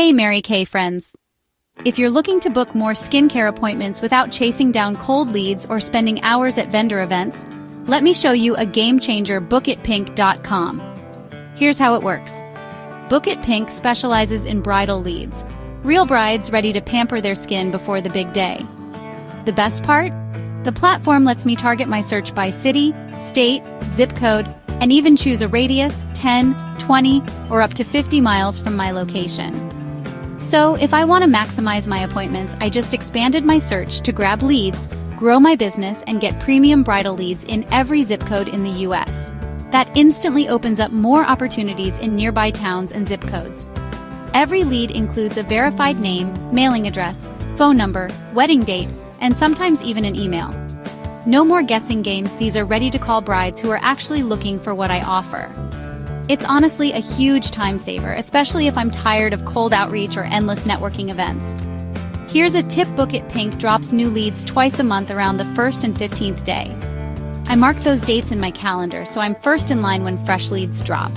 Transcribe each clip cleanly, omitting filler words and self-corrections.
Hey Marykay friends! If you're looking to book more skincare appointments without chasing down cold leads or spending hours at vendor events, let me show you a game-changer, BookItPink.com. Here's how it works. BookItPink specializes in bridal leads, real brides ready to pamper their skin before the big day. The best part? The platform lets me target my search by city, state, zip code, and even choose a radius 10, 20, or up to 50 miles from my location. So if I want to maximize my appointments, I just expanded my search to grab leads, grow my business, and get premium bridal leads in every zip code in the US. That instantly opens up more opportunities in nearby towns and zip codes. Every lead includes a verified name, mailing address, phone number, wedding date, and sometimes even an email. No more guessing games, these are ready-to-call brides who are actually looking for what I offer. It's honestly a huge time saver, especially if I'm tired of cold outreach or endless networking events. Here's a tip: BookItPink drops new leads twice a month around the 1st and 15th day. I mark those dates in my calendar so I'm first in line when fresh leads drop.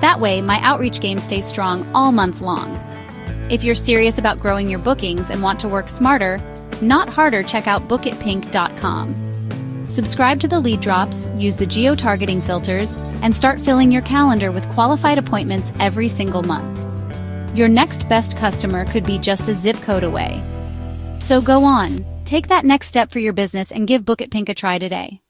That way, my outreach game stays strong all month long. If you're serious about growing your bookings and want to work smarter, not harder, check out BookItPink.com. Subscribe to the lead drops, use the geo-targeting filters, and start filling your calendar with qualified appointments every single month. Your next best customer could be just a zip code away. So go on, take that next step for your business and give BookItPink a try today.